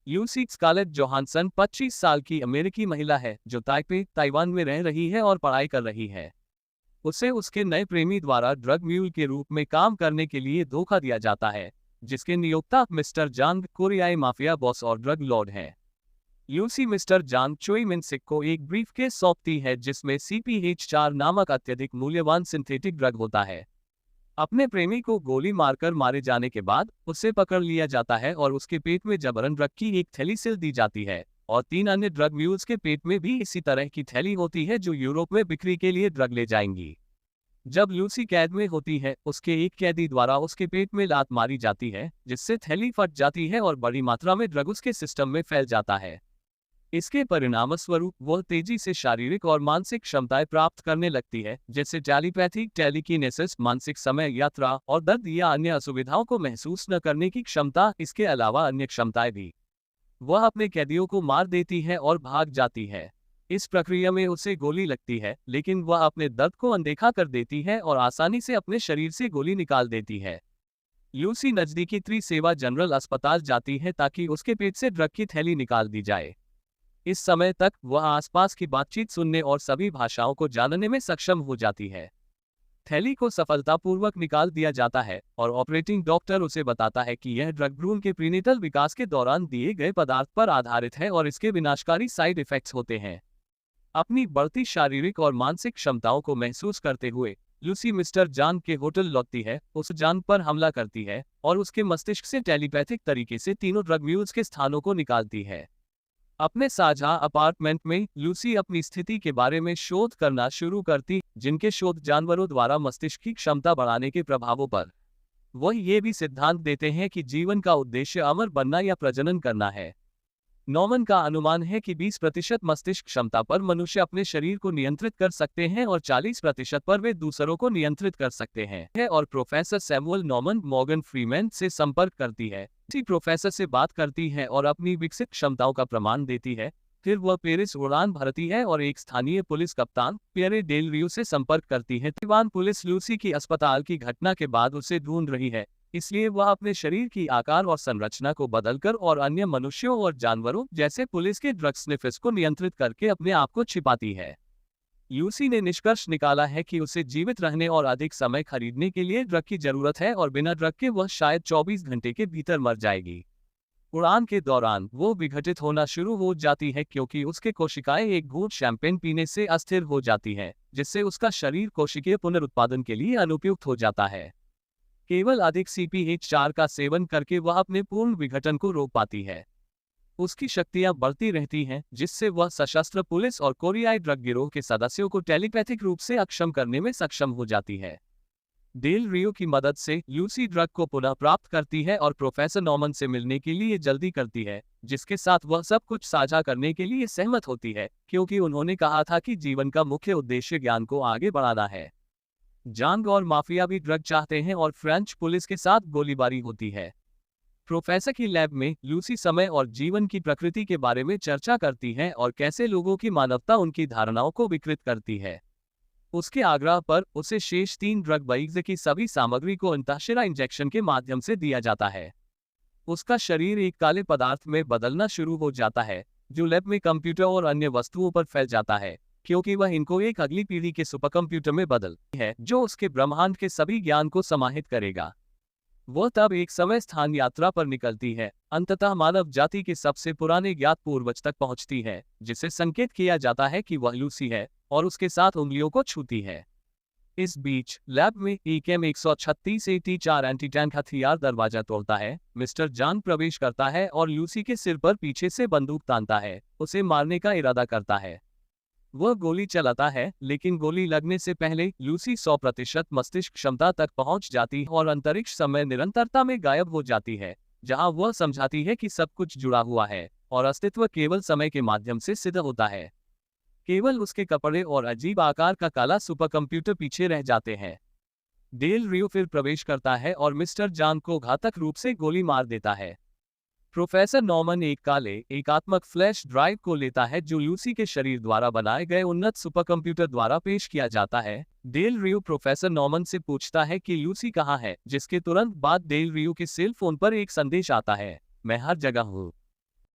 Lucy Scarlett Johansson 25 साल की अमेरिकी महिला है जो ताइपे, ताइवान में रह रही है और पढ़ाई कर रही है। उसे उसके नए प्रेमी द्वारा ड्रग म्यूल के रूप में काम करने के लिए धोखा दिया जाता है, जिसके नियोक्ता मिस्टर जांग कोरियाई माफिया बॉस और ड्रग लॉर्ड हैं। ल्यूसी मिस्टर जांग चोई मिनसिक को एक ब्रीफकेस सौंपती है जिसमें CPH4 नामक अत्यधिक मूल्यवान सिंथेटिक ड्रग होता है। अपने प्रेमी को गोली मारकर मारे जाने के बाद उसे पकड़ लिया जाता है और उसके पेट में जबरन ड्रग की एक थैली सिल दी जाती है, और 3 अन्य ड्रग म्यूल्स के पेट में भी इसी तरह की थैली होती है जो यूरोप में बिक्री के लिए ड्रग ले जाएंगी। जब ल्यूसी कैद में होती है, उसके एक कैदी द्वारा उसके पेट में लात मारी जाती है, जिससे थैली फट जाती है और बड़ी मात्रा में ड्रग उसके सिस्टम में फैल जाता है। इसके परिणामस्वरूप वह तेजी से शारीरिक और मानसिक क्षमताएं प्राप्त करने लगती है, जैसे टेलीपैथी, टेलीकिनेसिस, मानसिक समय यात्रा और दर्द या अन्य असुविधाओं को महसूस न करने की क्षमता। इसके अलावा अन्य क्षमताएं भी। वह अपने कैदियों को मार देती है और भाग जाती है। इस प्रक्रिया में उसे गोली लगती है, लेकिन वह अपने दर्द को अनदेखा कर देती है और आसानी से अपने शरीर से गोली निकाल देती है। ल्यूसी नजदीकी त्रिसेवा जनरल अस्पताल जाती है ताकि उसके पेट से ड्रग की थैली निकाल दी जाए। इस समय तक वह आसपास की बातचीत सुनने और सभी भाषाओं को जानने में सक्षम हो जाती है। थैली को सफलतापूर्वक निकाल दिया जाता है और ऑपरेटिंग डॉक्टर उसे बताता है कि यह ड्रग भ्रूण के प्रीनेटल विकास के दौरान दिए गए पदार्थ पर आधारित है और इसके विनाशकारी साइड इफेक्ट्स होते हैं। अपनी बढ़ती शारीरिक और मानसिक क्षमताओं को महसूस करते हुए लूसी मिस्टर जांग के होटल लौटती है, उस जांग पर हमला करती है और उसके मस्तिष्क से टेलीपैथिक तरीके से तीनों ड्रग म्यूल्स के स्थानों को निकालती है। अपने साझा अपार्टमेंट में लूसी अपनी स्थिति के बारे में शोध करना शुरू करती, जिनके शोध जानवरों द्वारा मस्तिष्क की क्षमता बढ़ाने के प्रभावों पर। वह ये भी सिद्धांत देते हैं कि जीवन का उद्देश्य अमर बनना या प्रजनन करना है। नॉर्मन का अनुमान है कि 20% मस्तिष्क क्षमता पर मनुष्य अपने शरीर को नियंत्रित कर सकते हैं और 40% पर वे दूसरों को नियंत्रित कर सकते हैं। और professor Samuel Norman Morgan Freeman से संपर्क करती है, इसी प्रोफेसर से बात करती है और अपनी विकसित क्षमताओं का प्रमाण देती है। फिर वह पेरिस उड़ान भरती है और एक स्थानीय पुलिस कप्तान पियरे डेल रियो से संपर्क करती है। ताइवान पुलिस लूसी की अस्पताल की घटना के बाद उसे ढूंढ रही है, इसलिए वह अपने शरीर की आकार और संरचना को बदलकर और अन्य मनुष्यों और जानवरों जैसे पुलिस के ड्रग स्निफर्स को नियंत्रित करके अपने आप को छिपाती है। यूसी ने निष्कर्ष निकाला है कि उसे जीवित रहने और अधिक समय खरीदने के लिए ड्रग की जरूरत है और बिना ड्रग के वह शायद 24 घंटे के भीतर मर जाएगी। उड़ान के दौरान वो विघटित होना शुरू हो जाती है क्योंकि उसके कोशिकाएं एक घूंट शैंपेन पीने से अस्थिर हो जाती है, जिससे उसका शरीर कोशिकीय पुनरुत्पादन के लिए अनुपयुक्त हो जाता है। केवल अधिक CPH4 का सेवन करके वह अपने पूर्ण विघटन को रोक पाती है। उसकी शक्तियां बढ़ती रहती हैं, जिससे वह सशस्त्र पुलिस और कोरियाई ड्रग गिरोह के सदस्यों को टेलीपैथिक रूप से अक्षम करने में सक्षम हो जाती है। डेल रियो की मदद से ल्यूसी ड्रग को पुनः प्राप्त करती है और प्रोफेसर नॉर्मन से मिलने के लिए जल्दी करती है, जिसके साथ वह सब कुछ साझा करने के लिए सहमत होती है, क्योंकि उन्होंने कहा था कि जीवन का मुख्य उद्देश्य ज्ञान को आगे बढ़ाना है। जांग और माफिया भी ड्रग चाहते हैं और फ्रेंच पुलिस के साथ गोलीबारी होती है। प्रोफेसर की लैब में लूसी समय और जीवन की प्रकृति के बारे में चर्चा करती है और कैसे लोगों की मानवता उनकी धारणाओं को विकृत करती है। उसके आग्रह पर उसे शेष 3 ड्रग बाइग्स की सभी सामग्री को अंतःशिरा इंजेक्शन के माध्यम से दिया जाता है। उसका शरीर एक काले पदार्थ में बदलना शुरू हो जाता है, जो लैब में कंप्यूटर और अन्य वस्तुओं पर फैल जाता है, क्योंकि वह इनको एक अगली पीढ़ी के सुपरकंप्यूटर में बदलती है जो उसके ब्रह्मांड के सभी ज्ञान को समाहित करेगा। वह तब एक समय स्थान यात्रा पर निकलती है, अंततः मानव जाति के सबसे पुराने ज्ञात पूर्वज तक पहुंचती है, जिसे संकेत किया जाता है कि वह लूसी है और उसके साथ उंगलियों को छूती है। इस बीच लैब में एक M136 AT4 एंटी टैंक हथियार दरवाजा तोड़ता है। मिस्टर जांग प्रवेश करता है और लूसी के सिर पर पीछे से बंदूक तानता है, उसे मारने का इरादा करता है। वह गोली चलाता है, लेकिन गोली लगने से पहले लूसी 100% मस्तिष्क क्षमता तक पहुंच जाती है और अंतरिक्ष समय निरंतरता में गायब हो जाती है, जहां वह समझाती है कि सब कुछ जुड़ा हुआ है और अस्तित्व केवल समय के माध्यम से सिद्ध होता है। केवल उसके कपड़े और अजीब आकार का काला सुपरकंप्यूटर पीछे रह जाते हैं। डेल रियो फिर प्रवेश करता है और मिस्टर जांग को घातक रूप से गोली मार देता है। प्रोफेसर नॉर्मन एक काले एकात्मक फ्लैश ड्राइव को लेता है जो लूसी के शरीर द्वारा बनाए गए उन्नत सुपरकंप्यूटर द्वारा पेश किया जाता है। डेल रियो प्रोफेसर नॉर्मन से पूछता है कि लूसी कहाँ है, जिसके तुरंत बाद डेल रियो के सेल फोन पर एक संदेश आता है, मैं हर जगह हूँ।